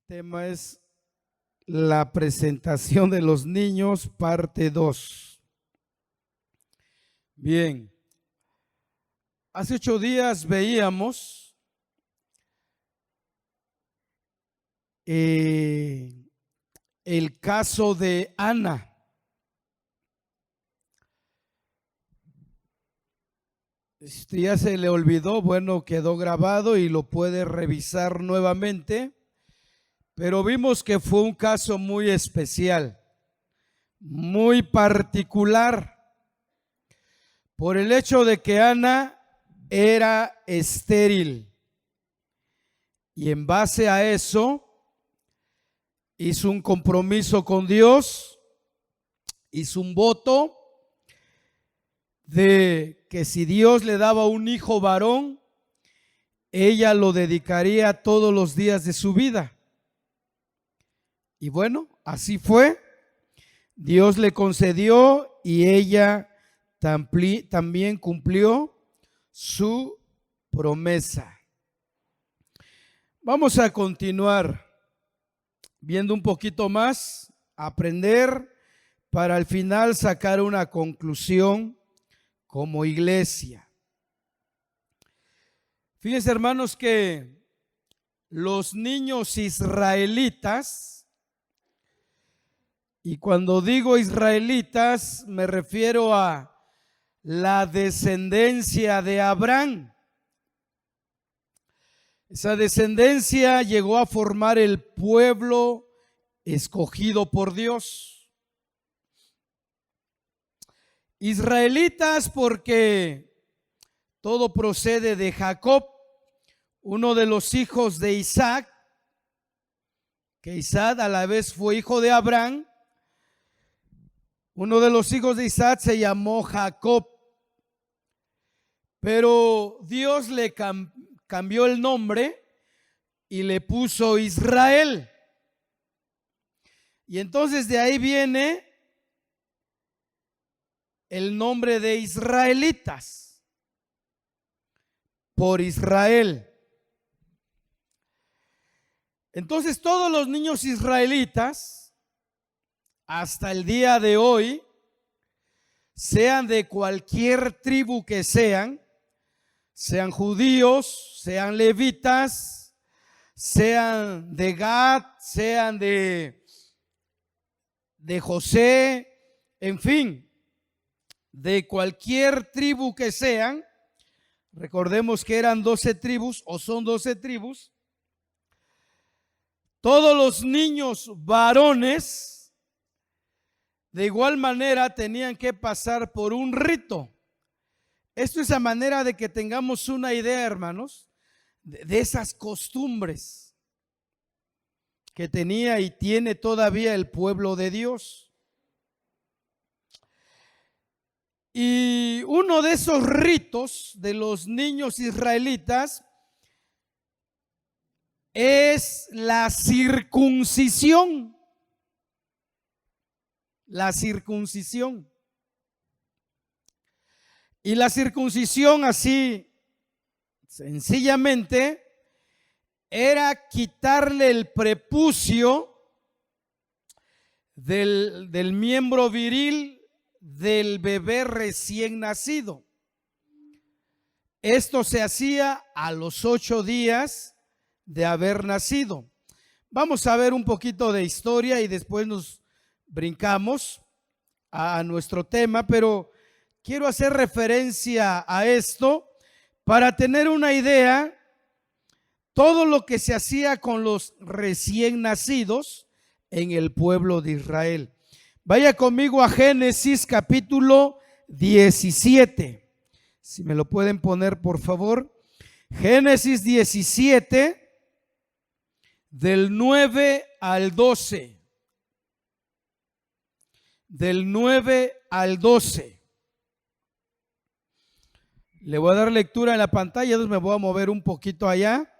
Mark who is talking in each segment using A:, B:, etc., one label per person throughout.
A: Tema es la presentación de los niños, parte 2. Bien, hace 8 días veíamos el caso de Ana. Si ya se le olvidó, bueno, quedó grabado y lo puede revisar nuevamente. Pero vimos que fue un caso muy especial, muy particular, por el hecho de que Ana era estéril. Y en base a eso, hizo un compromiso con Dios, hizo un voto de que si Dios le daba un hijo varón, ella lo dedicaría todos los días de su vida. Y bueno, así fue. Dios le concedió y ella también cumplió su promesa. Vamos a continuar viendo un poquito más, aprender para al final sacar una conclusión como iglesia. Fíjense, hermanos, que los niños israelitas, y cuando digo israelitas me refiero a la descendencia de Abraham. Esa descendencia llegó a formar el pueblo escogido por Dios. Israelitas porque todo procede de Jacob, uno de los hijos de Isaac, que Isaac a la vez fue hijo de Abraham. Uno de los hijos de Isaac se llamó Jacob, pero Dios le cambió el nombre y le puso Israel. Y entonces de ahí viene el nombre de israelitas, por Israel. Entonces todos los niños israelitas, hasta el día de hoy, sean de cualquier tribu que sean judíos, sean levitas, sean de Gad, sean de José, en fin, de cualquier tribu que sean. Recordemos que eran 12 tribus o son 12 tribus. Todos los niños varones de igual manera tenían que pasar por un rito. Esto es a manera de que tengamos una idea, hermanos, de esas costumbres que tenía y tiene todavía el pueblo de Dios. Y uno de esos ritos de los niños israelitas es la circuncisión. La circuncisión. Y la circuncisión, así sencillamente, era quitarle el prepucio del miembro viril del bebé recién nacido. Esto se hacía a los 8 días de haber nacido. Vamos a ver un poquito de historia y después nos brincamos a nuestro tema, pero quiero hacer referencia a esto para tener una idea. Todo lo que se hacía con los recién nacidos en el pueblo de Israel. Vaya conmigo a Génesis capítulo 17. Si me lo pueden poner, por favor. Génesis 17, del 9 al 12. Del 9 al 12. Le voy a dar lectura en la pantalla, entonces me voy a mover un poquito allá.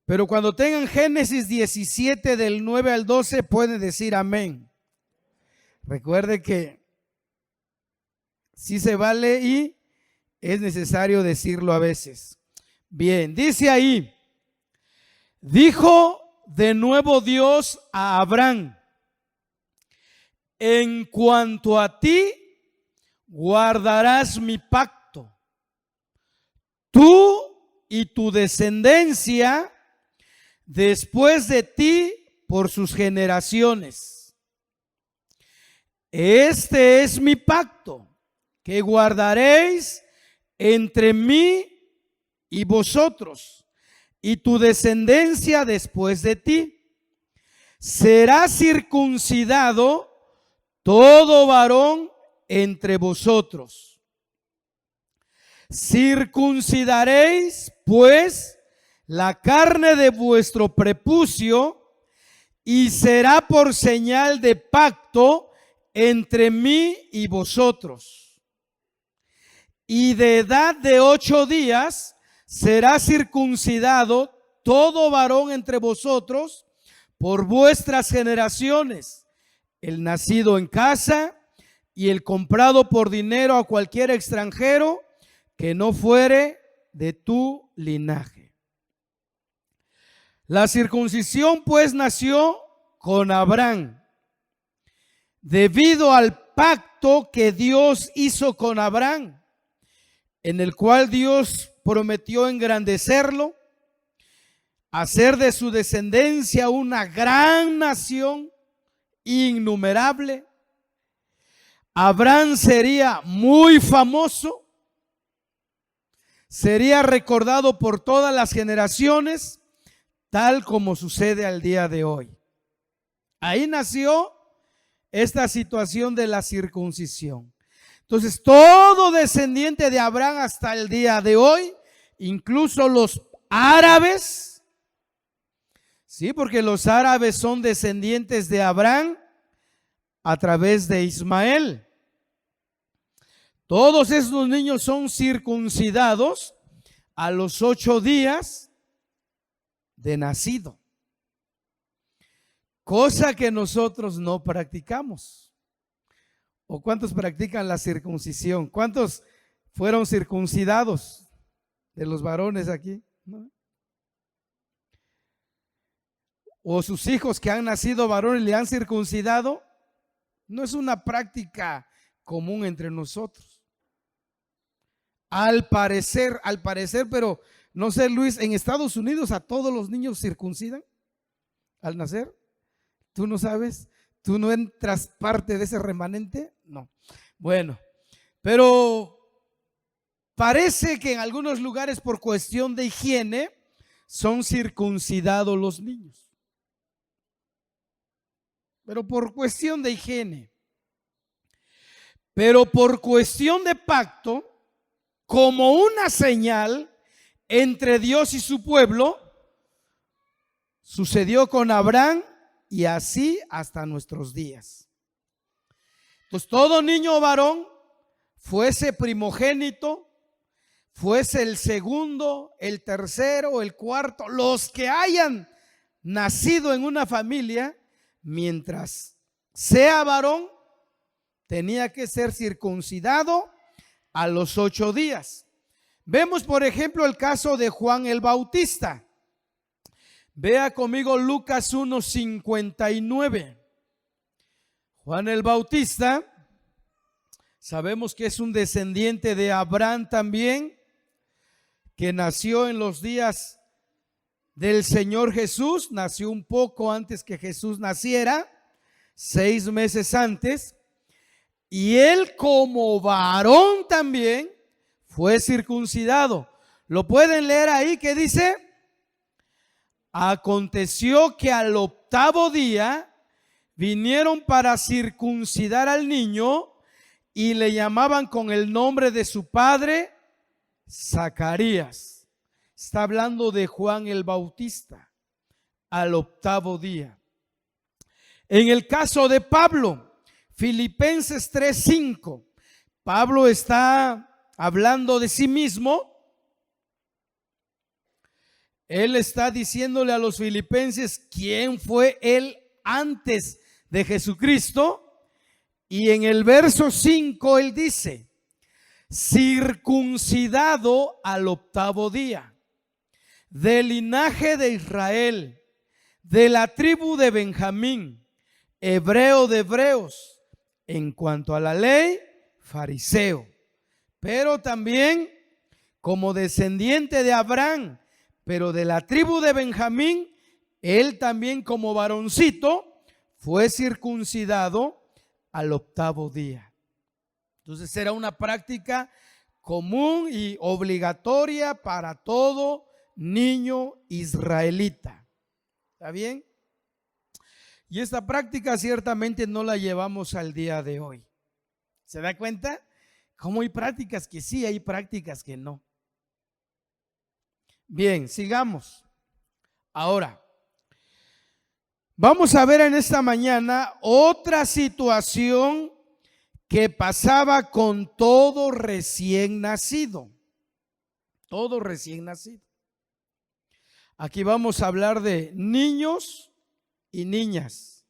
A: Pero cuando tengan Génesis 17 del 9 al 12 pueden decir amén. Recuerde que sí se vale y es necesario decirlo a veces. Bien, dice ahí: Dijo de nuevo Dios a Abraham: en cuanto a ti, guardarás mi pacto, tú y tu descendencia después de ti por sus generaciones. Este es mi pacto que guardaréis entre mí y vosotros y tu descendencia después de ti. Será circuncidado todo varón entre vosotros. Circuncidaréis pues la carne de vuestro prepucio y será por señal de pacto entre mí y vosotros. Y de edad de 8 días será circuncidado todo varón entre vosotros por vuestras generaciones, el nacido en casa y el comprado por dinero a cualquier extranjero que no fuere de tu linaje. La circuncisión pues nació con Abraham, debido al pacto que Dios hizo con Abraham, en el cual Dios prometió engrandecerlo, hacer de su descendencia una gran nación innumerable. Abraham sería muy famoso, sería recordado por todas las generaciones, tal como sucede al día de hoy. Ahí nació esta situación de la circuncisión. Entonces, todo descendiente de Abraham hasta el día de hoy, incluso los árabes, sí, porque los árabes son descendientes de Abraham a través de Ismael. Todos esos niños son circuncidados a los 8 días de nacido, cosa que nosotros no practicamos. ¿O cuántos practican la circuncisión? ¿Cuántos fueron circuncidados de los varones aquí? ¿No? ¿O sus hijos que han nacido varones le han circuncidado? No es una práctica común entre nosotros. Al parecer, pero no sé, Luis, en Estados Unidos a todos los niños circuncidan al nacer. ¿Tú no sabes? ¿Tú no entras parte de ese remanente? No. Bueno, pero parece que en algunos lugares por cuestión de higiene son circuncidados los niños. Pero por cuestión de higiene. Pero por cuestión de pacto, como una señal entre Dios y su pueblo, sucedió con Abraham y así hasta nuestros días. Entonces, todo niño varón, fuese primogénito, fuese el segundo, el tercero, el cuarto, los que hayan nacido en una familia, mientras sea varón, tenía que ser circuncidado a los 8 días. Vemos, por ejemplo, el caso de Juan el Bautista. Vea conmigo Lucas 1:59. Juan el Bautista, sabemos que es un descendiente de Abraham también, que nació en los días del Señor Jesús, nació un poco antes que Jesús naciera, 6 meses antes, y él como varón también fue circuncidado. ¿Lo pueden leer ahí? ¿Qué dice? Aconteció que al 8º día vinieron para circuncidar al niño y le llamaban con el nombre de su padre Zacarías. Está hablando de Juan el Bautista al 8º día. En el caso de Pablo, Filipenses 3:5, Pablo está hablando de sí mismo. Él está diciéndole a los filipenses quién fue él antes de Jesucristo. Y en el verso 5 él dice: circuncidado al 8º día. del linaje de Israel, de la tribu de Benjamín, hebreo de hebreos, en cuanto a la ley, fariseo, pero también como descendiente de Abraham, pero de la tribu de Benjamín, él también como varoncito fue circuncidado al 8º día. Entonces era una práctica común y obligatoria para todo niño israelita. ¿Está bien? Y esta práctica ciertamente no la llevamos al día de hoy. ¿Se da cuenta? Como hay prácticas que sí, hay prácticas que no. Bien, sigamos. Ahora, vamos a ver en esta mañana otra situación que pasaba con todo recién nacido. Todo recién nacido. Aquí vamos a hablar de niños y niñas.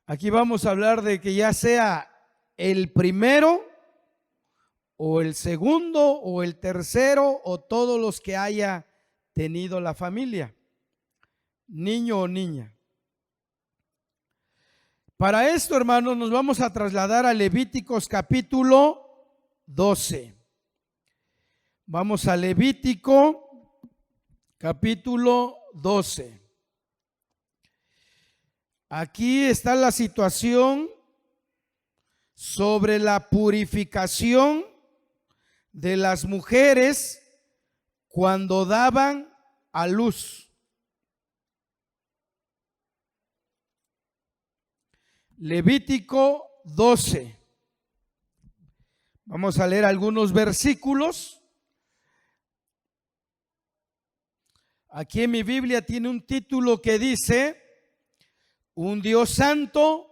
A: Aquí vamos a hablar de que ya sea el primero o el segundo o el tercero o todos los que haya tenido la familia, niño o niña. Para esto, hermanos, nos vamos a trasladar a Levíticos capítulo 12. Vamos a Levítico capítulo 12. Aquí está la situación sobre la purificación de las mujeres cuando daban a luz. Levítico 12. Vamos a leer algunos versículos. Aquí en mi Biblia tiene un título que dice: un Dios santo,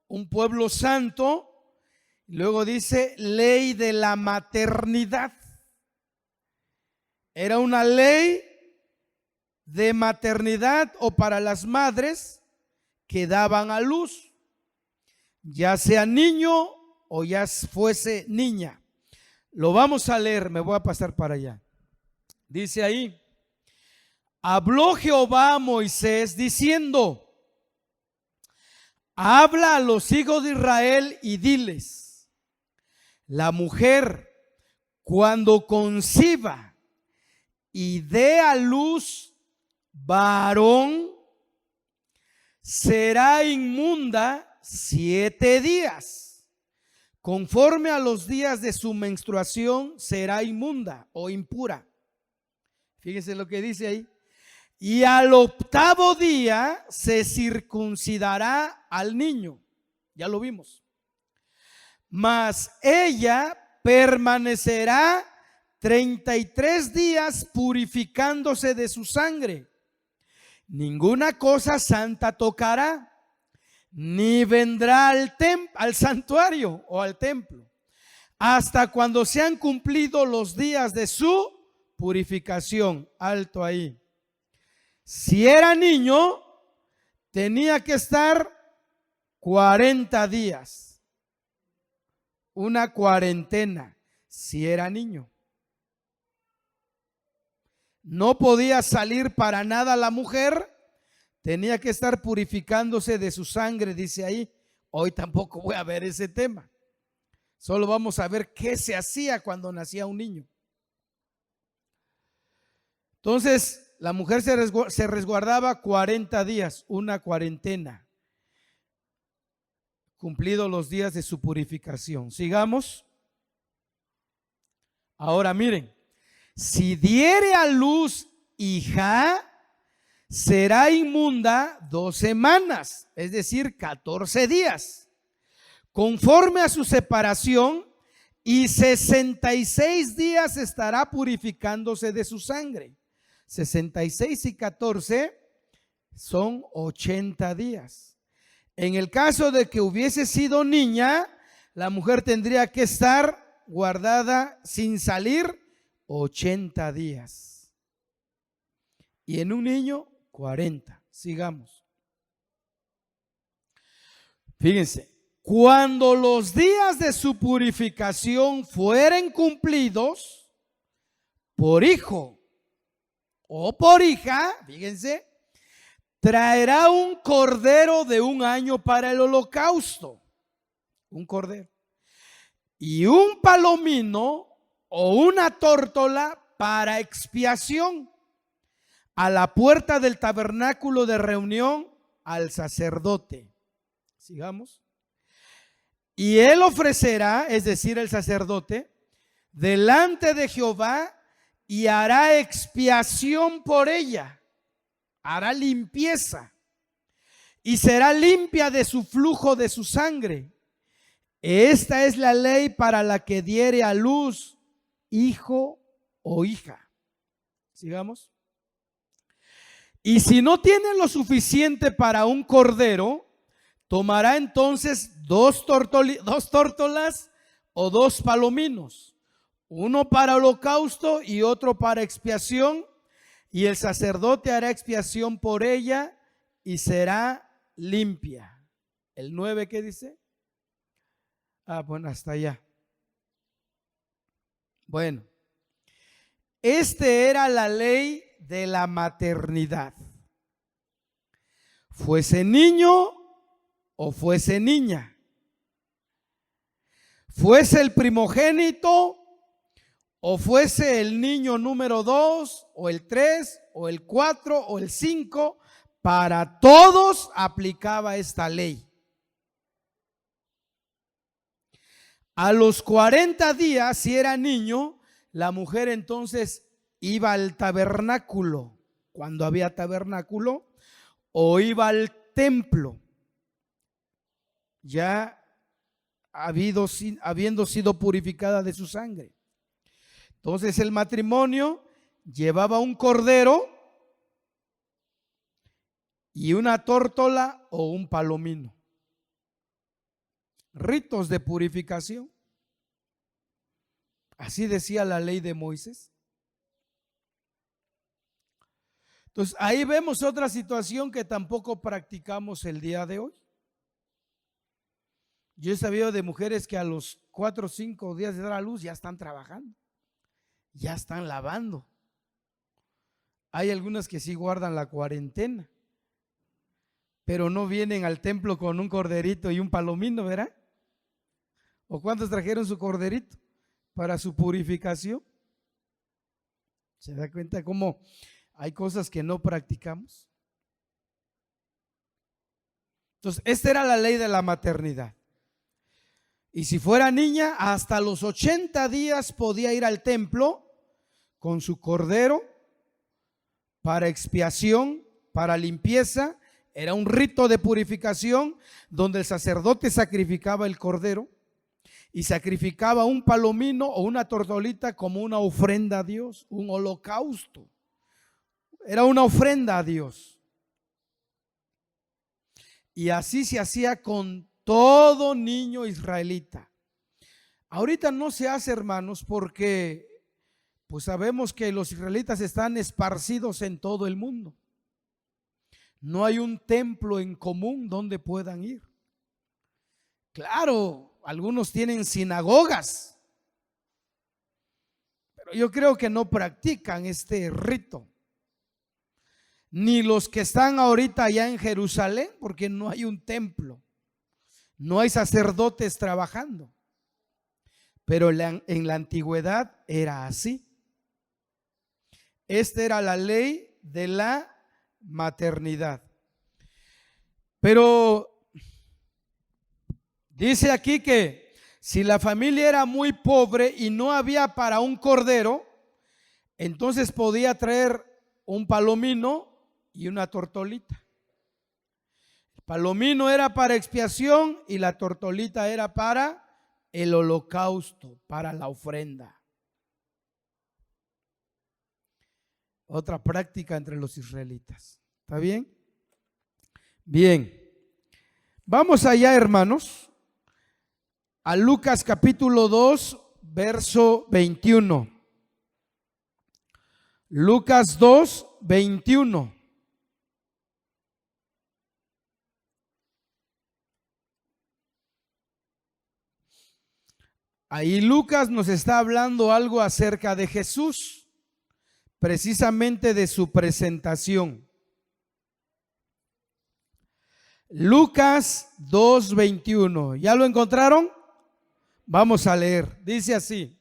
A: un pueblo santo. Luego dice ley de la maternidad. Era una ley de maternidad o para las madres que daban a luz, ya sea niño o ya fuese niña. Lo vamos a leer, me voy a pasar para allá. Dice ahí: habló Jehová a Moisés diciendo: habla a los hijos de Israel y diles: la mujer cuando conciba y dé a luz varón, será inmunda 7 días. Conforme a los días de su menstruación será inmunda o impura. Fíjense lo que dice ahí. Y al 8º día se circuncidará al niño. Ya lo vimos. Mas ella permanecerá 33 días purificándose de su sangre. Ninguna cosa santa tocará, ni vendrá al santuario o al templo, hasta cuando sean cumplidos los días de su purificación. Alto ahí. Si era niño, tenía que estar 40 días. Una cuarentena, si era niño. No podía salir para nada la mujer, tenía que estar purificándose de su sangre, dice ahí. Hoy tampoco voy a ver ese tema. Solo vamos a ver qué se hacía cuando nacía un niño. Entonces, la mujer se resguardaba 40 días, una cuarentena, cumplidos los días de su purificación. Sigamos. Ahora miren, si diere a luz hija, será inmunda 2 semanas, es decir, 14 días, conforme a su separación, y 66 días estará purificándose de su sangre. 66 y 14 son 80 días. En el caso de que hubiese sido niña, la mujer tendría que estar guardada sin salir 80 días. Y en un niño, 40. Sigamos. Fíjense, cuando los días de su purificación fueren cumplidos, por hijo o por hija, fíjense, traerá un cordero de 1 año para el holocausto, un cordero, y un palomino o una tórtola para expiación a la puerta del tabernáculo de reunión al sacerdote. Sigamos. Y él ofrecerá, es decir, el sacerdote, delante de Jehová y hará expiación por ella, hará limpieza y será limpia de su flujo de su sangre. Esta es la ley para la que diere a luz hijo o hija. Sigamos. Y si no tiene lo suficiente para un cordero, tomará entonces dos tórtolas o 2 palominos, uno para holocausto y otro para expiación, y el sacerdote hará expiación por ella y será limpia. ¿El 9 qué dice? Bueno, hasta allá. Bueno, era la ley de la maternidad. Fuese niño o fuese niña, fuese el primogénito o fuese el niño número 2 o el 3 o el 4 o el 5, para todos aplicaba esta ley. A los 40 días, si era niño, la mujer entonces iba al tabernáculo, cuando había tabernáculo, o iba al templo, ya habiendo sido purificada de su sangre. Entonces el matrimonio llevaba un cordero y una tórtola o un palomino. Ritos de purificación. Así decía la ley de Moisés. Entonces ahí vemos otra situación que tampoco practicamos el día de hoy. Yo he sabido de mujeres que a los 4 o 5 días de dar a luz ya están trabajando, ya están lavando. Hay algunas que sí guardan la cuarentena, pero no vienen al templo con un corderito y un palomino, ¿verdad? ¿O cuántos trajeron su corderito para su purificación? ¿Se da cuenta cómo hay cosas que no practicamos? Entonces, esta era la ley de la maternidad. Y si fuera niña, hasta los 80 días podía ir al templo con su cordero para expiación, para limpieza. Era un rito de purificación donde el sacerdote sacrificaba el cordero y sacrificaba un palomino o una tortolita como una ofrenda a Dios, un holocausto. Era una ofrenda a Dios. Y así se hacía con todo niño israelita. Ahorita no se hace, hermanos, porque pues sabemos que los israelitas están esparcidos en todo el mundo. No hay un templo en común donde puedan ir. Claro, algunos tienen sinagogas, pero yo creo que no practican este rito. Ni los que están ahorita allá en Jerusalén, porque no hay un templo. No hay sacerdotes trabajando, pero en la antigüedad era así. Esta era la ley de la maternidad. Pero dice aquí que si la familia era muy pobre y no había para un cordero, entonces podía traer un palomino y una tortolita. Palomino era para expiación y la tortolita era para el holocausto, para la ofrenda. Otra práctica entre los israelitas. ¿Está bien? Bien. Vamos allá, hermanos, a Lucas capítulo 2, verso 21. Lucas 2, 21. Ahí Lucas nos está hablando algo acerca de Jesús. precisamente de su presentación. Lucas 2:21. ¿Ya lo encontraron? Vamos a leer. Dice así.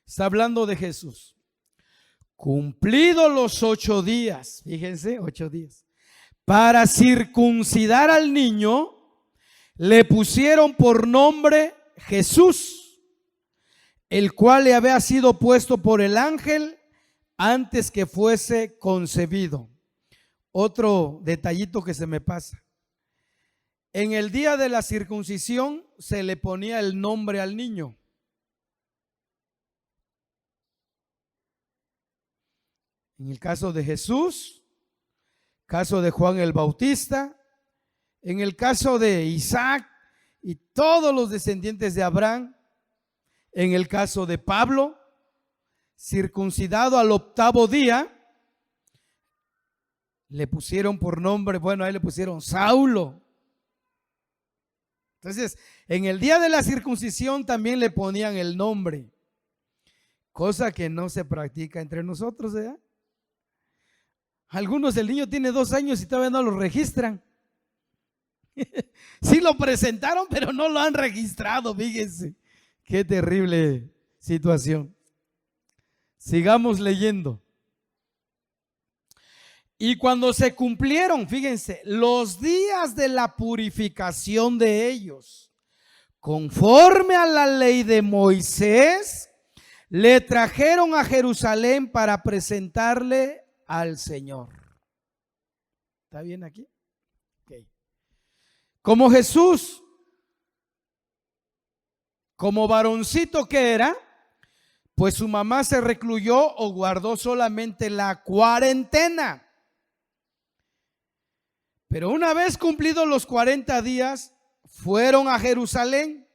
A: Está hablando de Jesús. Cumplidos los 8 días, fíjense, 8 días, para circuncidar al niño, le pusieron por nombre Jesús, el cual le había sido puesto por el ángel antes que fuese concebido. Otro detallito que se me pasa. En el día de la circuncisión se le ponía el nombre al niño. En el caso de Jesús, caso de Juan el Bautista, en el caso de Isaac y todos los descendientes de Abraham, en el caso de Pablo, circuncidado al 8º día, le pusieron por nombre, bueno, ahí le pusieron Saulo. Entonces, en el día de la circuncisión también le ponían el nombre, cosa que no se practica entre nosotros, ¿verdad? Algunos, el niño tiene 2 años y todavía no lo registran. Sí lo presentaron, pero no lo han registrado, fíjense. Qué terrible situación. Sigamos leyendo. Y cuando se cumplieron, fíjense, los días de la purificación de ellos, conforme a la ley de Moisés, le trajeron a Jerusalén para presentarle al Señor. ¿Está bien aquí? Okay. Como Jesús, como varoncito que era, pues su mamá se recluyó o guardó solamente la cuarentena. Pero una vez cumplidos los 40 días, fueron a Jerusalén,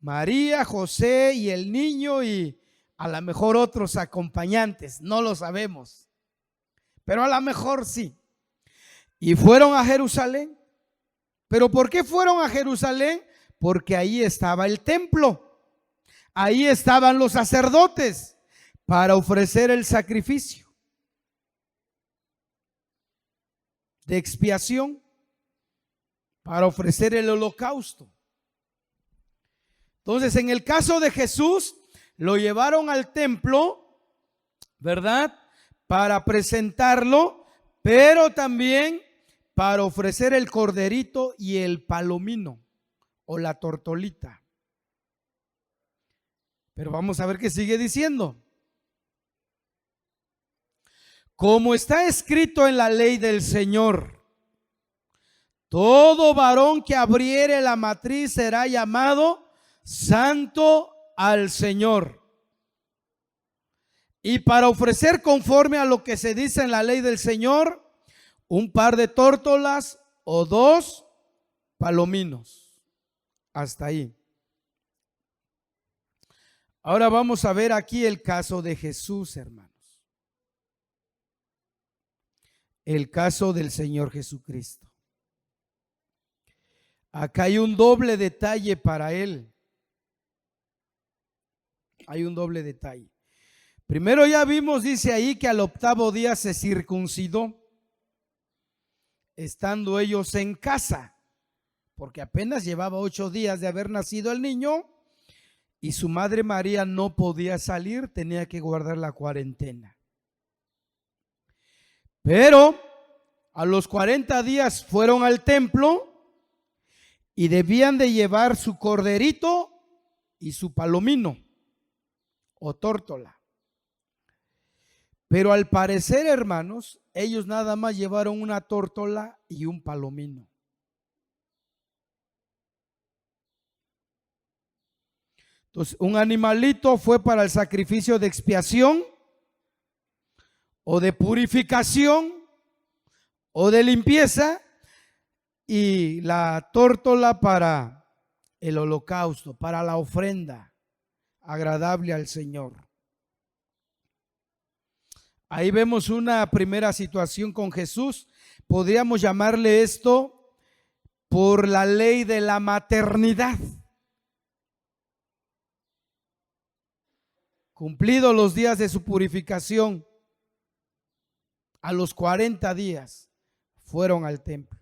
A: María, José y el niño y a lo mejor otros acompañantes, no lo sabemos, pero a lo mejor sí. Y fueron a Jerusalén. ¿Pero por qué fueron a Jerusalén? Porque ahí estaba el templo, ahí estaban los sacerdotes para ofrecer el sacrificio de expiación, para ofrecer el holocausto. Entonces, en el caso de Jesús, lo llevaron al templo, ¿verdad? Para presentarlo, pero también para ofrecer el corderito y el palomino o la tortolita. Pero vamos a ver qué sigue diciendo. Como está escrito en la ley del Señor, todo varón que abriere la matriz será llamado santo al Señor. Y para ofrecer conforme a lo que se dice en la ley del Señor, un par de tórtolas o 2 palominos. Hasta ahí. Ahora vamos a ver aquí el caso de Jesús, hermanos. El caso del Señor Jesucristo. Acá hay un doble detalle para él. Hay un doble detalle. Primero ya vimos, dice ahí, que al 8º día se circuncidó, estando ellos en casa, porque apenas llevaba 8 días de haber nacido el niño y su madre María no podía salir, tenía que guardar la cuarentena. Pero a los 40 días fueron al templo y debían de llevar su corderito y su palomino o tórtola. Pero al parecer, hermanos, ellos nada más llevaron una tórtola y un palomino. Entonces, un animalito fue para el sacrificio de expiación o de purificación o de limpieza, y la tórtola para el holocausto, para la ofrenda agradable al Señor. Ahí vemos una primera situación con Jesús. Podríamos llamarle esto por la ley de la maternidad. Cumplidos los días de su purificación, A los 40 días fueron al templo.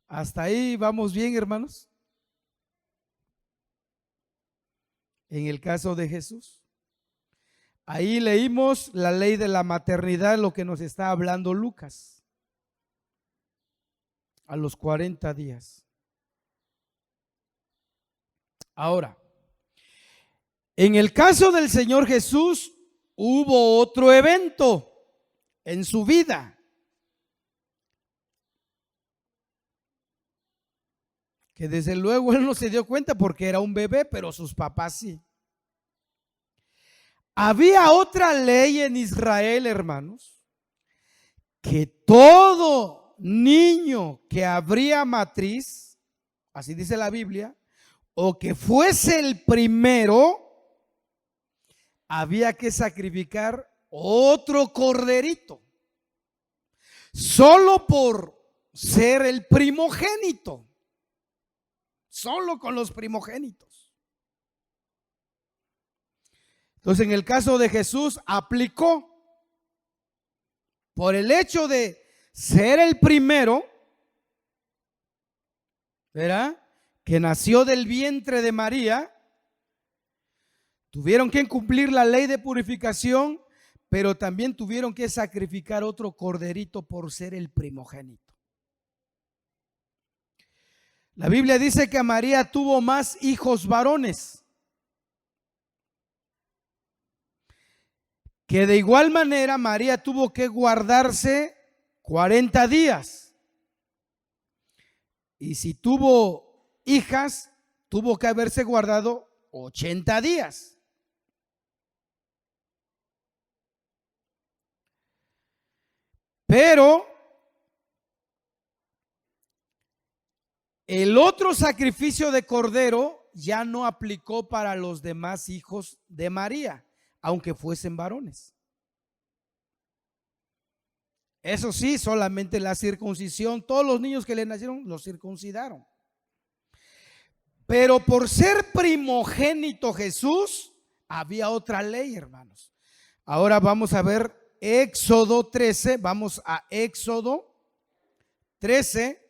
A: Hasta ahí vamos bien, hermanos. En el caso de Jesús, ahí leímos la ley de la maternidad, lo que nos está hablando Lucas. A los 40 días. Ahora, en el caso del Señor Jesús, hubo otro evento en su vida. Que desde luego él no se dio cuenta porque era un bebé, pero sus papás sí. Había otra ley en Israel, hermanos, que todo niño que abría matriz, así dice la Biblia, o que fuese el primero, había que sacrificar otro corderito, solo por ser el primogénito. Solo con los primogénitos. Entonces, en el caso de Jesús, aplicó por el hecho de ser el primero, ¿verdad? Que nació del vientre de María, tuvieron que cumplir la ley de purificación, pero también tuvieron que sacrificar otro corderito por ser el primogénito. La Biblia dice que María tuvo más hijos varones, que de igual manera María tuvo que guardarse 40 días. Y si tuvo hijas, tuvo que haberse guardado 80 días. Pero el otro sacrificio de cordero ya no aplicó para los demás hijos de María, aunque fuesen varones. Eso sí, solamente la circuncisión, todos los niños que le nacieron los circuncidaron. Pero por ser primogénito Jesús, había otra ley, hermanos. Ahora vamos a ver Éxodo 13, vamos a Éxodo 13.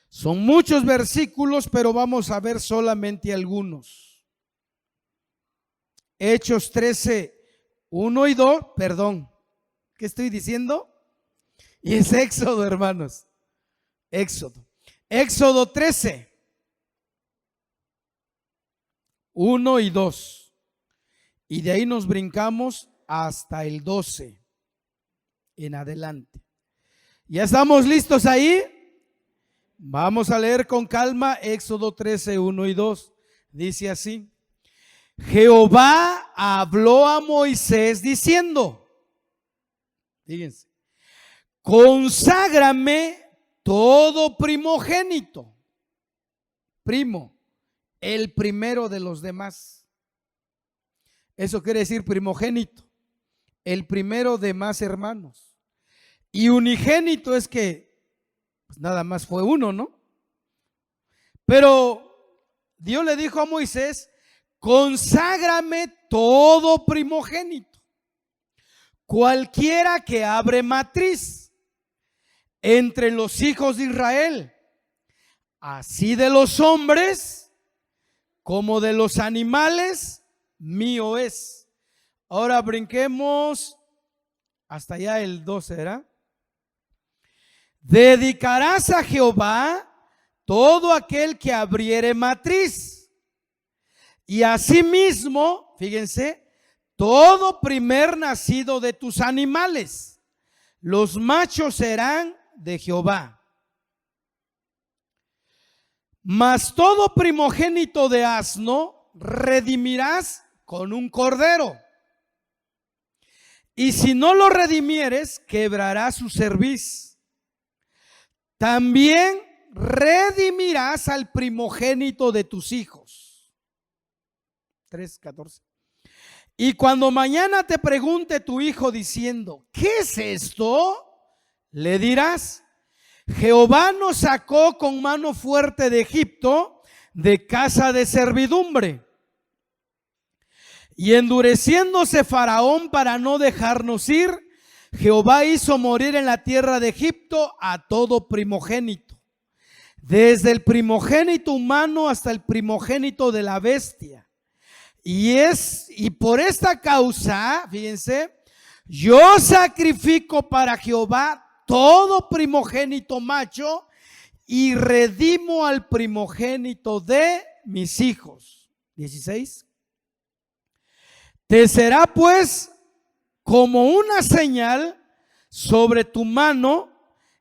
A: Son muchos versículos, pero vamos a ver solamente algunos. Hechos 13, 1 y 2, perdón, ¿qué estoy diciendo? Y es Éxodo, hermanos. Éxodo 13, 1 y 2. Y de ahí nos brincamos hasta el 12 en adelante. ¿Ya estamos listos ahí? Vamos a leer con calma Éxodo 13, 1 y 2. Dice así: Jehová habló a Moisés diciendo, fíjense, conságrame todo primogénito, primo, el primero de los demás. Eso quiere decir primogénito, el primero de más hermanos. Y unigénito es que pues nada más fue uno, ¿no? Pero Dios le dijo a Moisés: conságrame todo primogénito, cualquiera que abre matriz entre los hijos de Israel, así de los hombres como de los animales, mío es. Ahora brinquemos hasta allá el 12, ¿verdad? Dedicarás a Jehová todo aquel que abriere matriz, y asimismo, fíjense, todo primer nacido de tus animales, los machos serán de Jehová. Mas todo primogénito de asno redimirás con un cordero, y si no lo redimieres, quebrarás su cerviz. También redimirás al primogénito de tus hijos. 3:14. Y cuando mañana te pregunte tu hijo diciendo, ¿qué es esto?, le dirás: Jehová nos sacó con mano fuerte de Egipto, de casa de servidumbre. Y endureciéndose Faraón para no dejarnos ir, Jehová hizo morir en la tierra de Egipto a todo primogénito, desde el primogénito humano hasta el primogénito de la bestia. Y por esta causa, fíjense, yo sacrifico para Jehová todo primogénito macho y redimo al primogénito de mis hijos. 16. Te será pues como una señal sobre tu mano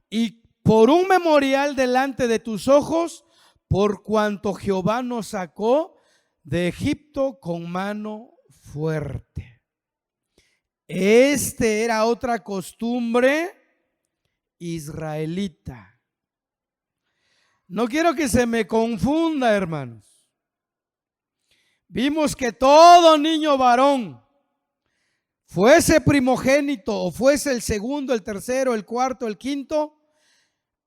A: y por un memorial delante de tus ojos, por cuanto Jehová nos sacó de Egipto con mano fuerte. Era otra costumbre israelita. No quiero que se me confunda, hermanos. Vimos que todo niño varón, fuese primogénito o fuese el segundo, el tercero, el cuarto, el quinto,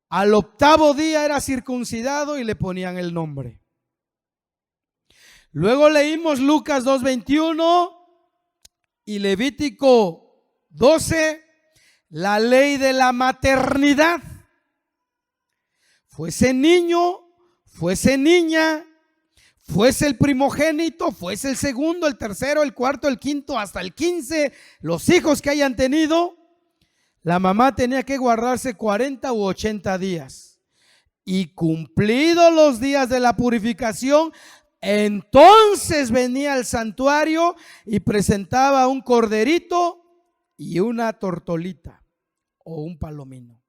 A: al octavo día era circuncidado y le ponían el nombre. Luego leímos Lucas 2:21 y Levítico 12, la ley de la maternidad. Fuese niño, fuese niña, fuese el primogénito, fuese el segundo, el tercero, el cuarto, el quinto, hasta el 15, los hijos que hayan tenido, la mamá tenía que guardarse 40 u 80 días. Y cumplidos los días de la purificación, entonces venía al santuario y presentaba un corderito y una tortolita o un palomino.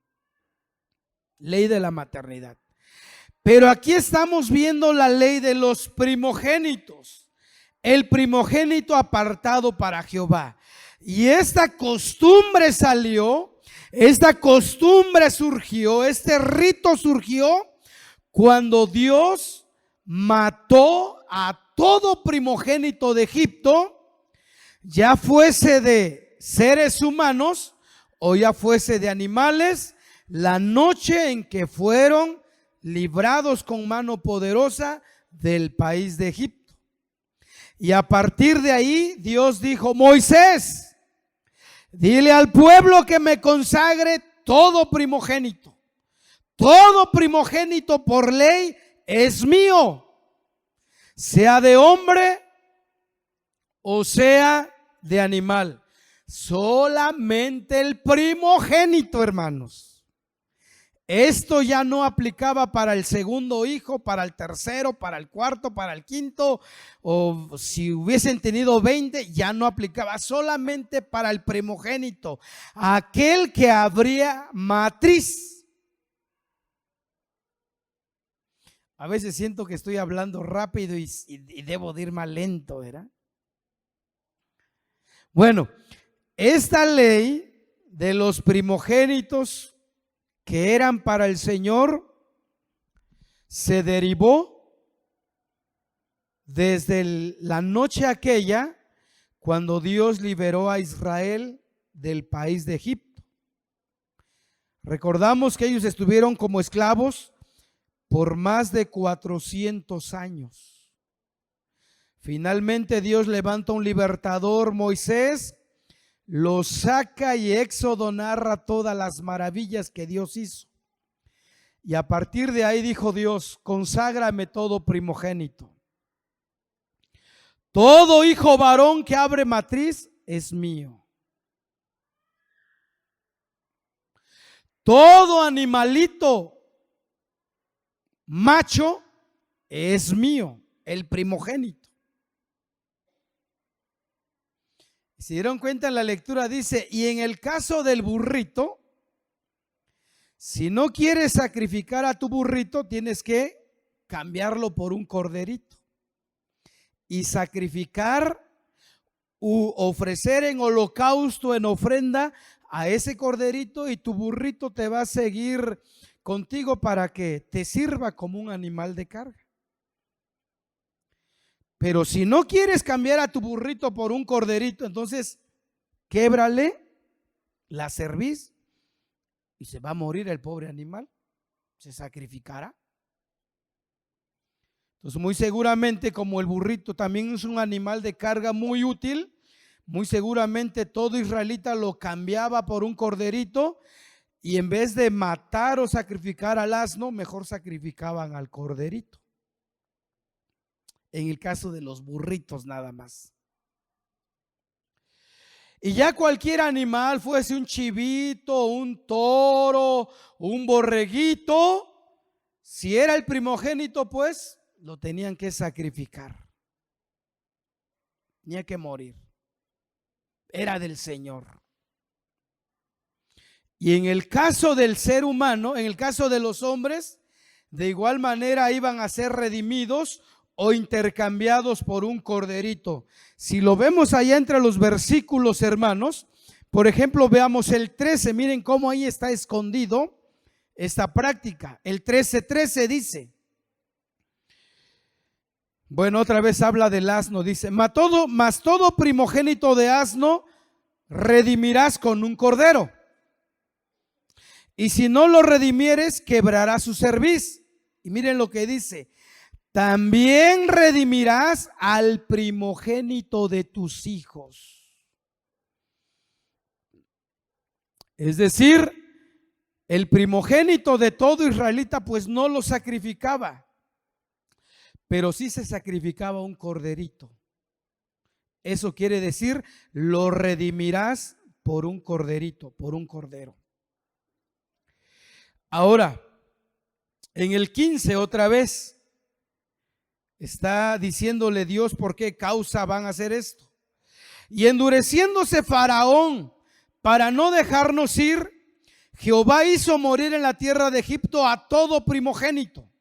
A: Ley de la maternidad. Pero aquí estamos viendo la ley de los primogénitos. El primogénito apartado para Jehová. Y esta costumbre salió, esta costumbre surgió, este rito surgió cuando Dios mató a todo primogénito de Egipto, ya fuese de seres humanos o ya fuese de animales, la noche en que fueron librados con mano poderosa del país de Egipto. Y a partir de ahí Dios dijo: Moisés, dile al pueblo que me consagre todo primogénito. Todo primogénito por ley es mío, sea de hombre o sea de animal. Solamente el primogénito, hermanos. Esto ya no aplicaba para el segundo hijo, para el tercero, para el cuarto, para el quinto, o si hubiesen tenido 20, ya no aplicaba, solamente para el primogénito, aquel que abría matriz. A veces siento que estoy hablando rápido y debo de ir más lento, ¿verdad? Bueno, esta ley de los primogénitos que eran para el Señor se derivó desde la noche aquella cuando Dios liberó a Israel del país de Egipto. Recordamos que ellos estuvieron como esclavos por más de 400 años. Finalmente Dios levanta un libertador, Moisés, los saca y Éxodo narra todas las maravillas que Dios hizo. Y a partir de ahí dijo Dios: conságrame todo primogénito. Todo hijo varón que abre matriz es mío. Todo animalito macho es mío, el primogénito. ¿Se dieron cuenta? En la lectura dice: y en el caso del burrito, si no quieres sacrificar a tu burrito, tienes que cambiarlo por un corderito y sacrificar u ofrecer en holocausto, en ofrenda a ese corderito, y tu burrito te va a seguir contigo para que te sirva como un animal de carga. Pero si no quieres cambiar a tu burrito por un corderito, entonces québrale la cerviz y se va a morir el pobre animal, se sacrificará. Entonces, muy seguramente, como el burrito también es un animal de carga muy útil, muy seguramente todo israelita lo cambiaba por un corderito, y en vez de matar o sacrificar al asno, mejor sacrificaban al corderito. En el caso de los burritos nada más. Y ya cualquier animal, fuese un chivito, un toro, un borreguito, si era el primogénito, pues lo tenían que sacrificar. Tenía que morir. Era del Señor. Y en el caso del ser humano, en el caso de los hombres, de igual manera iban a ser redimidos o intercambiados por un corderito. Si lo vemos allá entre los versículos, hermanos, por ejemplo, veamos el 13, miren cómo ahí está escondido esta práctica. El 13:13 dice, bueno, otra vez habla del asno, dice, mas todo primogénito de asno redimirás con un cordero. Y si no lo redimieres, quebrará su cerviz. Y miren lo que dice, también redimirás al primogénito de tus hijos. Es decir, el primogénito de todo israelita pues no lo sacrificaba, pero sí se sacrificaba un corderito. Eso quiere decir, lo redimirás por un corderito, por un cordero. Ahora, en el 15 otra vez, está diciéndole Dios por qué causa van a hacer esto. Y endureciéndose Faraón para no dejarnos ir, Jehová hizo morir en la tierra de Egipto a todo primogénito,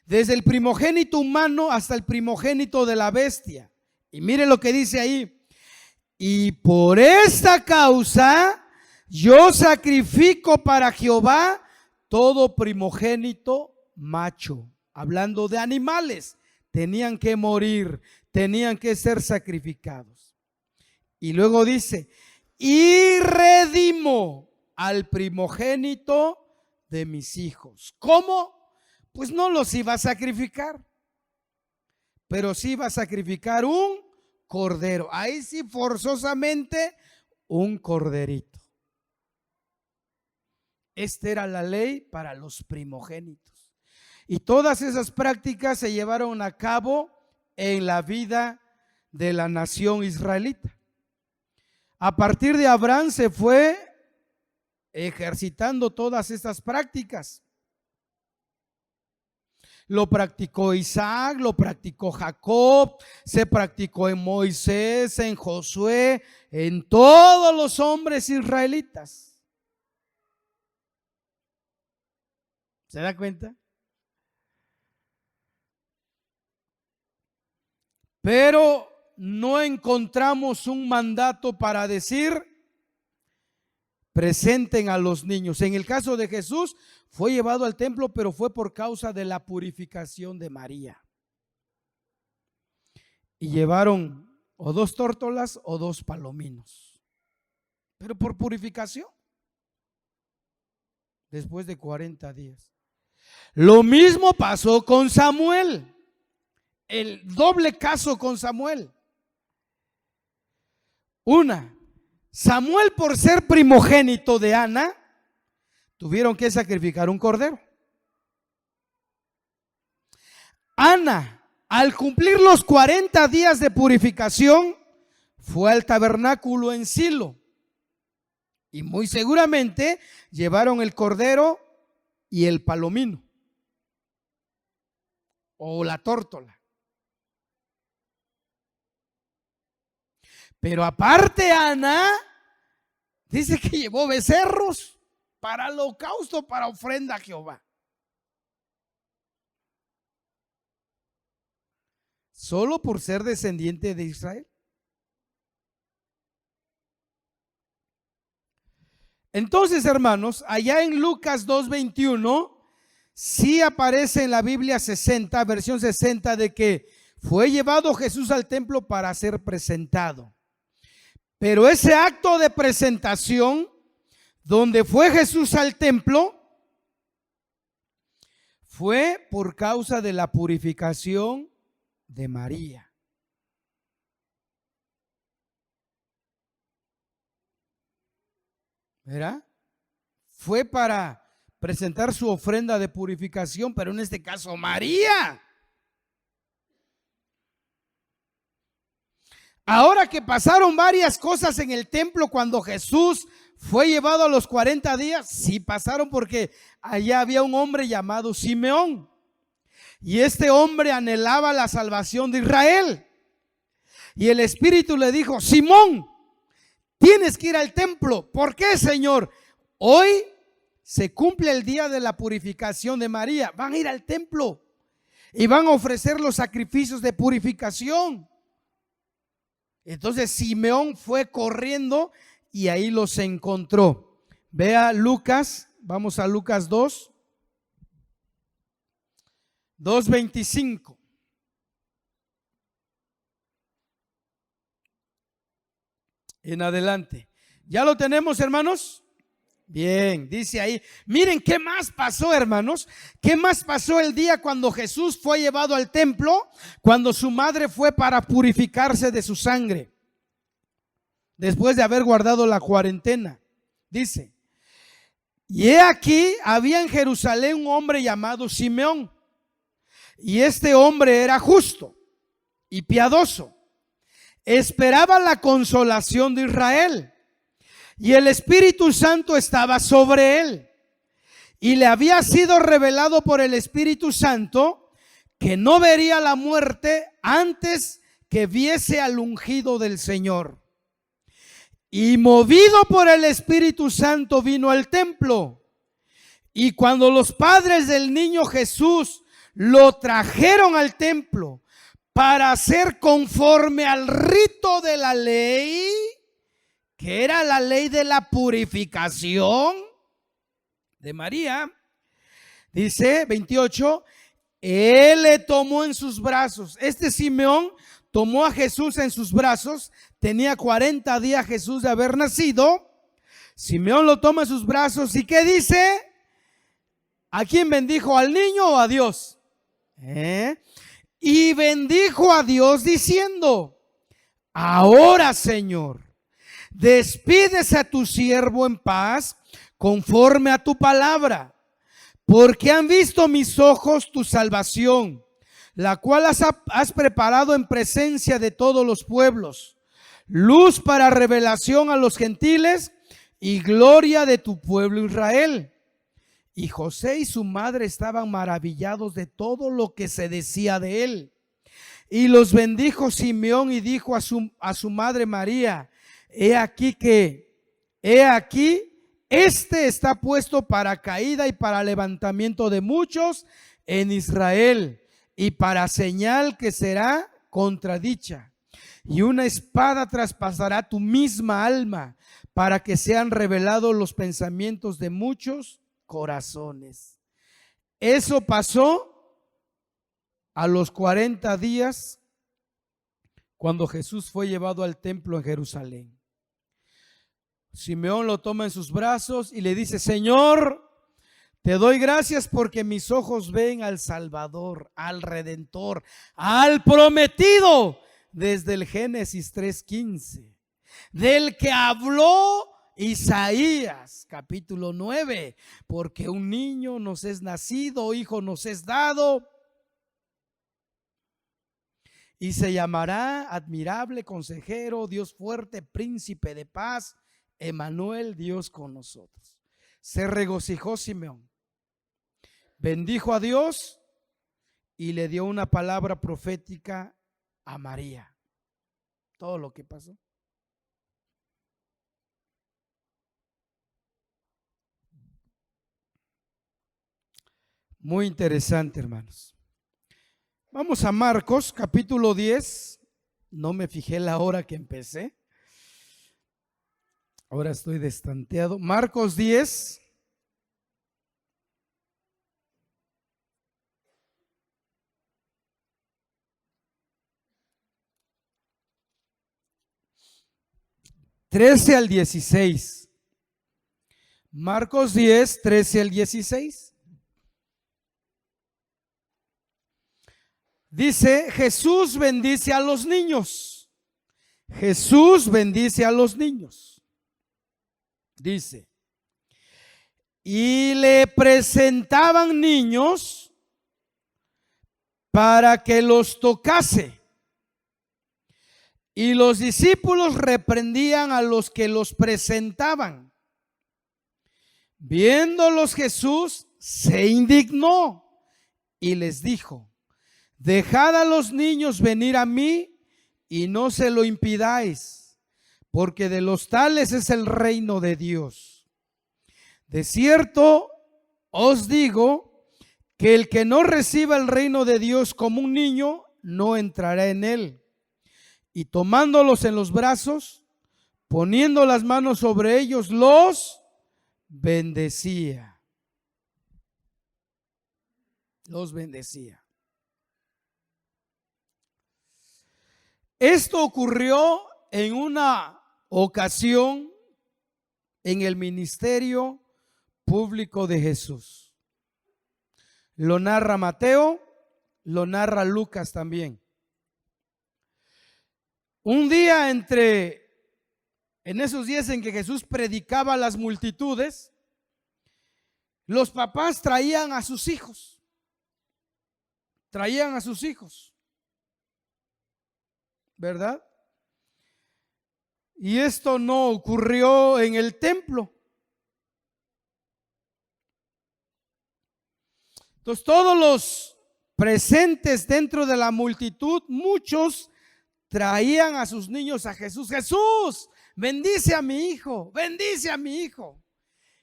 A: desde el primogénito humano hasta el primogénito de la bestia. Y mire lo que dice ahí. Y por esta causa yo sacrifico para Jehová todo primogénito macho. Hablando de animales, tenían que morir, tenían que ser sacrificados. Y luego dice, y redimo al primogénito de mis hijos. ¿Cómo? Pues no los iba a sacrificar, pero sí iba a sacrificar un cordero. Ahí sí forzosamente un corderito. Esta era la ley para los primogénitos. Y todas esas prácticas se llevaron a cabo en la vida de la nación israelita. A partir de Abraham se fue ejercitando todas estas prácticas. Lo practicó Isaac, lo practicó Jacob, se practicó en Moisés, en Josué, en todos los hombres israelitas. ¿Se da cuenta? Pero no encontramos un mandato para decir presenten a los niños. En el caso de Jesús fue llevado al templo, pero fue por causa de la purificación de María. Y llevaron o 2 tórtolas o 2 palominos, pero por purificación, después de 40 días. Lo mismo pasó con Samuel, el doble caso con Samuel. Samuel, por ser primogénito de Ana, tuvieron que sacrificar un cordero. Ana, al cumplir los 40 días de purificación, fue al tabernáculo en Silo. Y muy seguramente llevaron el cordero y el palomino o la tórtola. Pero aparte Ana dice que llevó becerros para el holocausto, para ofrenda a Jehová. Solo por ser descendiente de Israel. Entonces, hermanos, allá en Lucas 2:21 sí aparece en la Biblia 60, versión 60, de que fue llevado Jesús al templo para ser presentado. Pero ese acto de presentación, donde fue Jesús al templo, fue por causa de la purificación de María. ¿Verdad? Fue para presentar su ofrenda de purificación, pero en este caso María. Ahora que pasaron varias cosas en el templo cuando Jesús fue llevado a los 40 días, sí pasaron, porque allá había un hombre llamado Simeón. Y este hombre anhelaba la salvación de Israel. Y el Espíritu le dijo: Simón, tienes que ir al templo. ¿Por qué, Señor? Hoy se cumple el día de la purificación de María. Van a ir al templo y van a ofrecer los sacrificios de purificación. Entonces Simeón fue corriendo y ahí los encontró. Vea Lucas, vamos a Lucas 2:25. En adelante. ¿Ya lo tenemos, hermanos? Bien, dice ahí. Miren qué más pasó, hermanos. ¿Qué más pasó el día cuando Jesús fue llevado al templo? Cuando su madre fue para purificarse de su sangre, después de haber guardado la cuarentena. Dice: y he aquí, había en Jerusalén un hombre llamado Simeón. Y este hombre era justo y piadoso. Esperaba la consolación de Israel. Y el Espíritu Santo estaba sobre él. Y le había sido revelado por el Espíritu Santo que no vería la muerte antes que viese al ungido del Señor. Y movido por el Espíritu Santo vino al templo. Y cuando los padres del niño Jesús lo trajeron al templo para hacer conforme al rito de la ley, que era la ley de la purificación de María, dice 28, él le tomó en sus brazos. Este Simeón tomó a Jesús en sus brazos. Tenía 40 días Jesús de haber nacido. Simeón lo toma en sus brazos. ¿Y qué dice? ¿A quién bendijo? ¿Al niño o a Dios? Y bendijo a Dios diciendo: ahora, Señor, despídese a tu siervo en paz, conforme a tu palabra, porque han visto mis ojos tu salvación, la cual has preparado en presencia de todos los pueblos, luz para revelación a los gentiles y gloria de tu pueblo Israel. Y José y su madre estaban maravillados de todo lo que se decía de él. Y los bendijo Simeón y dijo a su madre María: he aquí, este está puesto para caída y para levantamiento de muchos en Israel, y para señal que será contradicha. Y una espada traspasará tu misma alma, para que sean revelados los pensamientos de muchos corazones. Eso pasó a los 40 días cuando Jesús fue llevado al templo en Jerusalén. Simeón lo toma en sus brazos y le dice: Señor, te doy gracias porque mis ojos ven al Salvador, al Redentor, al prometido desde el Génesis 3:15, del que habló Isaías capítulo 9, porque un niño nos es nacido, hijo nos es dado, y se llamará admirable consejero, Dios fuerte, príncipe de paz, Emmanuel, Dios con nosotros. Se regocijó Simeón, bendijo a Dios y le dio una palabra profética a María. Todo lo que pasó. Muy interesante, hermanos. Vamos a Marcos capítulo 10. No me fijé la hora que empecé. Ahora estoy destanteado. Marcos 10. (13 al 16). Marcos 10, 13 al 16. Dice, Jesús bendice a los niños. Jesús bendice a los niños. Dice, y le presentaban niños para que los tocase. Y los discípulos reprendían a los que los presentaban. Viéndolos Jesús se indignó y les dijo, dejad a los niños venir a mí y no se lo impidáis, porque de los tales es el reino de Dios. De cierto os digo que el que no reciba el reino de Dios como un niño, no entrará en él. Y tomándolos en los brazos, poniendo las manos sobre ellos, los bendecía. Los bendecía. Esto ocurrió en una ocasión en el ministerio público de Jesús. Lo narra Mateo, lo narra Lucas también. Un día en esos días en que Jesús predicaba a las multitudes, los papás traían a sus hijos. Traían a sus hijos. ¿Verdad? Y esto no ocurrió en el templo. Entonces todos los presentes dentro de la multitud, muchos traían a sus niños a Jesús. Jesús, bendice a mi hijo, bendice a mi hijo.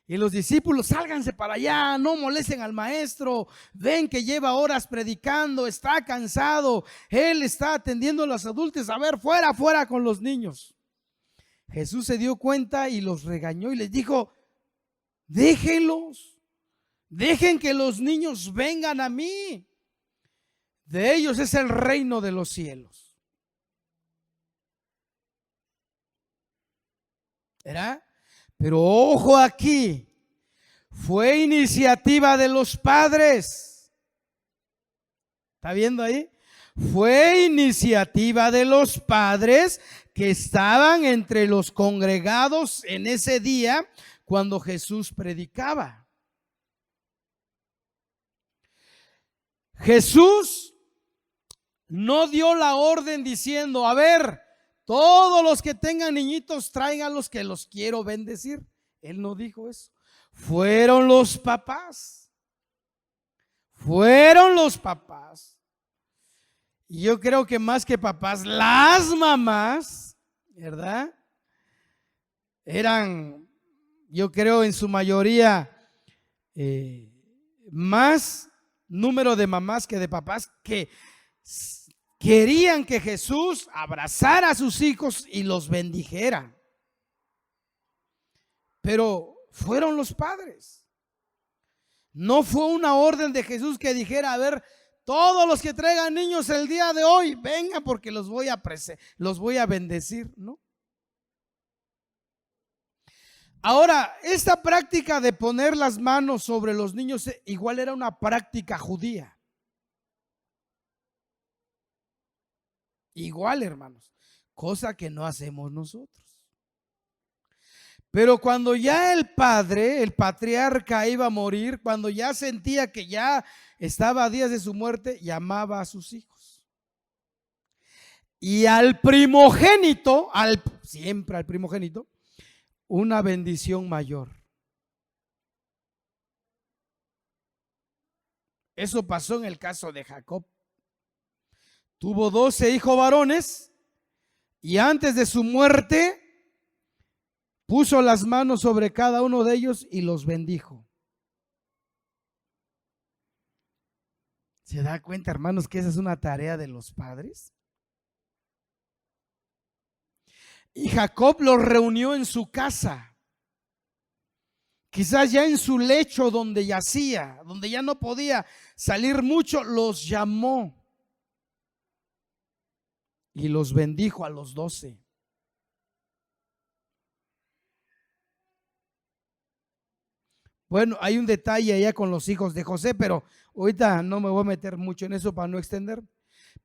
A: Y los discípulos, sálganse para allá, no molesten al maestro, ven que lleva horas predicando, está cansado, él está atendiendo a los adultos, a ver, fuera, fuera con los niños. Jesús se dio cuenta y los regañó y les dijo, déjenlos, dejen que los niños vengan a mí, de ellos es el reino de los cielos. ¿Verdad? Pero ojo aquí, fue iniciativa de los padres. ¿Está viendo ahí? Fue iniciativa de los padres que estaban entre los congregados en ese día cuando Jesús predicaba. Jesús no dio la orden diciendo, a ver, todos los que tengan niñitos, tráiganlos que los quiero bendecir. Él no dijo eso. Fueron los papás. Fueron los papás. Y yo creo que más que papás, las mamás, ¿verdad? Eran, yo creo en su mayoría, más número de mamás que de papás que querían que Jesús abrazara a sus hijos y los bendijera. Pero fueron los padres. No fue una orden de Jesús que dijera, a ver, todos los que traigan niños el día de hoy, vengan porque los voy a bendecir, ¿no? Ahora, esta práctica de poner las manos sobre los niños igual era una práctica judía. Igual, hermanos, cosa que no hacemos nosotros. Pero cuando ya el padre, el patriarca iba a morir, cuando ya sentía que ya estaba a días de su muerte, llamaba a sus hijos. Y al primogénito, siempre al primogénito, una bendición mayor. Eso pasó en el caso de Jacob. Tuvo 12 hijos varones y antes de su muerte puso las manos sobre cada uno de ellos y los bendijo. ¿Se da cuenta, hermanos, que esa es una tarea de los padres? Y Jacob los reunió en su casa, quizás ya en su lecho donde yacía, donde ya no podía salir mucho, los llamó. Y los bendijo a los 12. Bueno, hay un detalle allá con los hijos de José, pero ahorita no me voy a meter mucho en eso para no extender.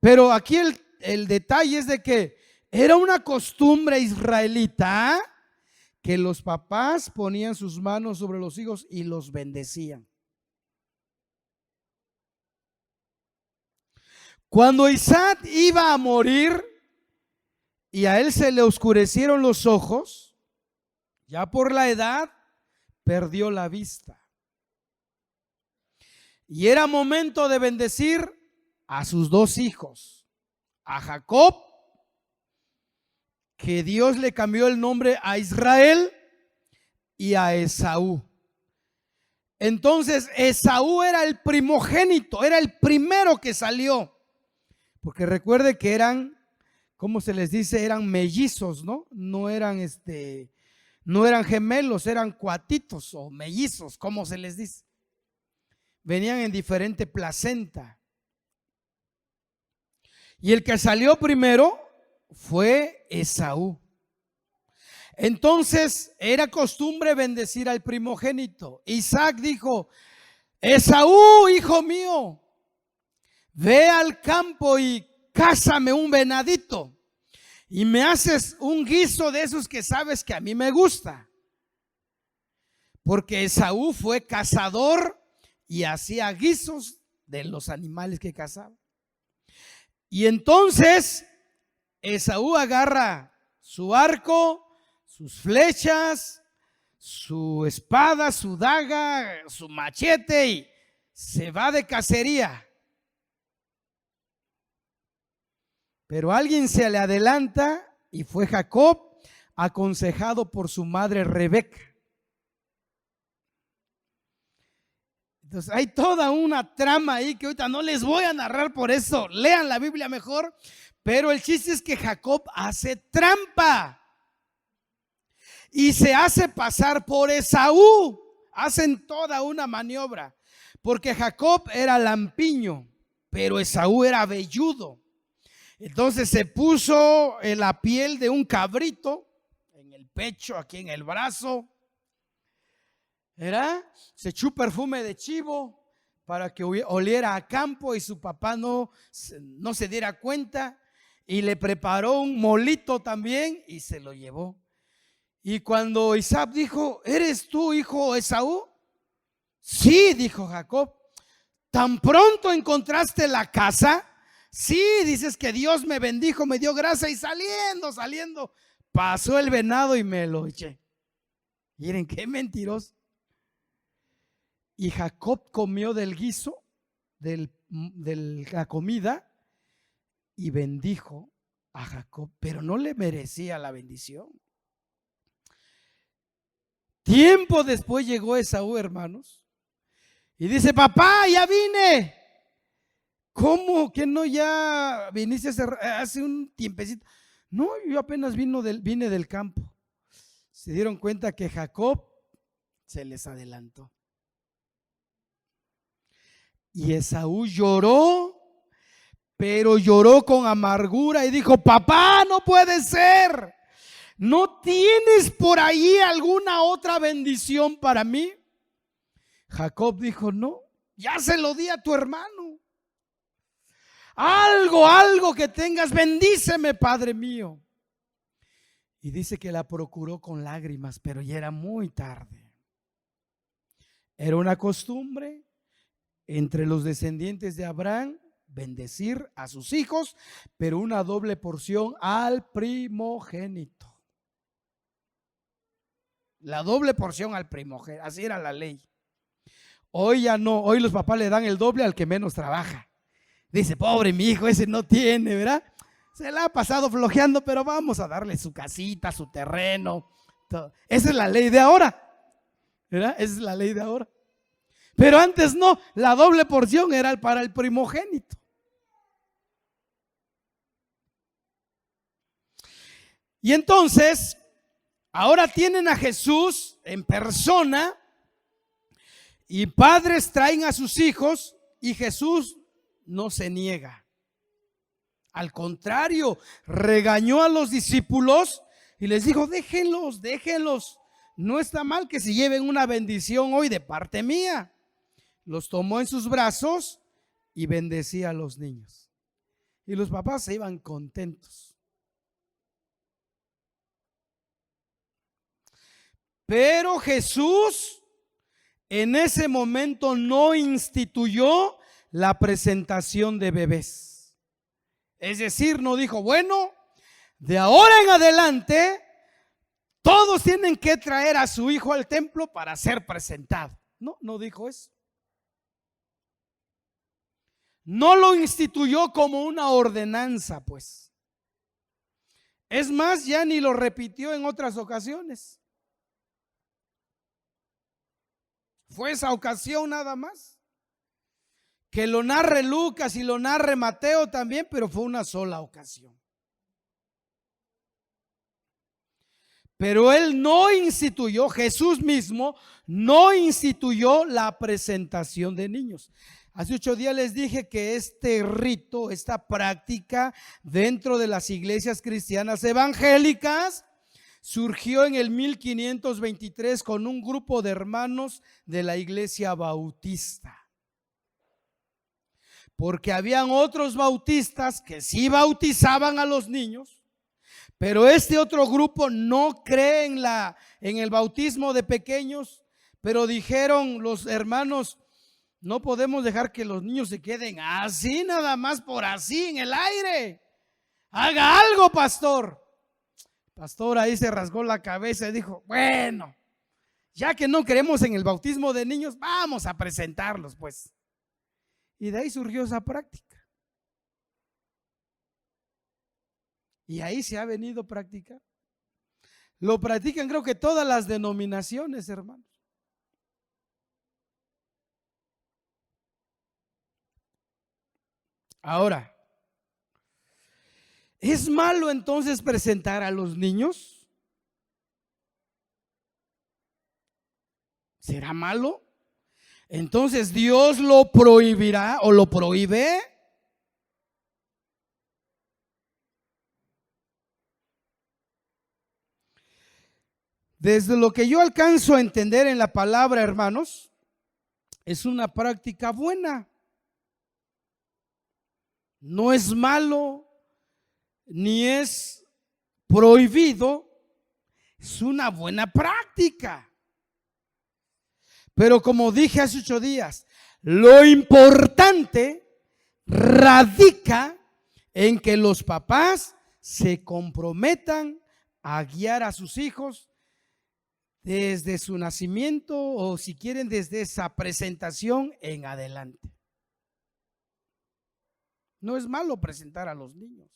A: Pero aquí el detalle es de que era una costumbre israelita que los papás ponían sus manos sobre los hijos y los bendecían. Cuando Isaac iba a morir y a él se le oscurecieron los ojos, ya por la edad perdió la vista. Y era momento de bendecir a sus dos hijos, a Jacob, que Dios le cambió el nombre a Israel, y a Esaú. Entonces Esaú era el primogénito, era el primero que salió, porque recuerde que eran, ¿cómo se les dice? Eran mellizos, ¿no? No eran gemelos, eran cuatitos o mellizos, ¿cómo se les dice? Venían en diferente placenta. Y el que salió primero fue Esaú. Entonces era costumbre bendecir al primogénito. Isaac dijo: Esaú, hijo mío, ve al campo y cázame un venadito y me haces un guiso de esos que sabes que a mí me gusta. Porque Esaú fue cazador y hacía guisos de los animales que cazaba. Y entonces Esaú agarra su arco, sus flechas, su espada, su daga, su machete y se va de cacería. Pero alguien se le adelanta y fue Jacob, aconsejado por su madre Rebeca. Entonces hay toda una trama ahí que ahorita no les voy a narrar, por eso lean la Biblia mejor. Pero el chiste es que Jacob hace trampa y se hace pasar por Esaú. Hacen toda una maniobra, porque Jacob era lampiño, pero Esaú era velludo. Entonces se puso la piel de un cabrito en el pecho, aquí en el brazo, ¿verdad? Se echó perfume de chivo para que oliera a campo y su papá no se diera cuenta, y le preparó un molito también y se lo llevó. Y cuando Isaac dijo: ¿eres tú, hijo Esaú? Sí, dijo Jacob. ¿Tan pronto encontraste la casa? Sí, dices que Dios me bendijo, me dio gracia, y saliendo, pasó el venado y me lo eché. Miren qué mentiroso. Y Jacob comió del guiso, de la comida, y bendijo a Jacob, pero no le merecía la bendición. Tiempo después llegó Esaú, hermanos, y dice: papá, ya vine. ¿Cómo que no ya viniste hace un tiempecito? No, yo apenas vine del campo. Se dieron cuenta que Jacob se les adelantó. Y Esaú lloró, pero lloró con amargura y dijo: papá, no puede ser. ¿No tienes por ahí alguna otra bendición para mí? Jacob dijo: no, ya se lo di a tu hermano. Algo que tengas, bendíceme, Padre mío. Y dice que la procuró con lágrimas, pero ya era muy tarde. Era una costumbre entre los descendientes de Abraham bendecir a sus hijos, pero una doble porción al primogénito. La doble porción al primogénito, así era la ley. Hoy ya no, hoy los papás le dan el doble al que menos trabaja. Dice: pobre mi hijo, ese no tiene, ¿verdad? Se la ha pasado flojeando, pero vamos a darle su casita, su terreno, todo. Esa es la ley de ahora, ¿verdad? Esa es la ley de ahora. Pero antes no, la doble porción era para el primogénito. Y entonces, ahora tienen a Jesús en persona, y padres traen a sus hijos, y Jesús no se niega. Al contrario, regañó a los discípulos y les dijo: déjenlos. No está mal que se lleven una bendición hoy de parte mía. Los tomó en sus brazos y bendecía a los niños. y los papás se iban contentos. Pero Jesús en ese momento no instituyó la presentación de bebés. Es decir, no dijo, bueno, de ahora en adelante todos tienen que traer a su hijo al templo para ser presentado. No, no dijo eso. No lo instituyó como una ordenanza, pues. Es más, ya ni lo repitió en otras ocasiones. Fue esa ocasión nada más. Que lo narre Lucas y lo narre Mateo también, pero fue una sola ocasión. Pero él no instituyó, Jesús mismo no instituyó la presentación de niños. Hace 8 días les dije que este rito, esta práctica dentro de las iglesias cristianas evangélicas surgió en el 1523 con un grupo de hermanos de la iglesia bautista. Porque habían otros bautistas que sí bautizaban a los niños, pero este otro grupo no cree en el bautismo de pequeños, pero dijeron los hermanos, no podemos dejar que los niños se queden así, nada más por así en el aire. Haga algo, pastor. Pastor ahí se rasgó la cabeza y dijo, bueno, ya que no creemos en el bautismo de niños, vamos a presentarlos pues. Y de ahí surgió esa práctica. Y ahí se ha venido practicando. Lo practican creo que todas las denominaciones, hermanos. Ahora, ¿es malo entonces presentar a los niños? ¿Será malo? Entonces Dios lo prohibirá o lo prohíbe. Desde lo que yo alcanzo a entender en la palabra, hermanos, es una práctica buena. No es malo, ni es prohibido, es una buena práctica. Pero como dije hace 8 días, lo importante radica en que los papás se comprometan a guiar a sus hijos desde su nacimiento o si quieren desde esa presentación en adelante. No es malo presentar a los niños.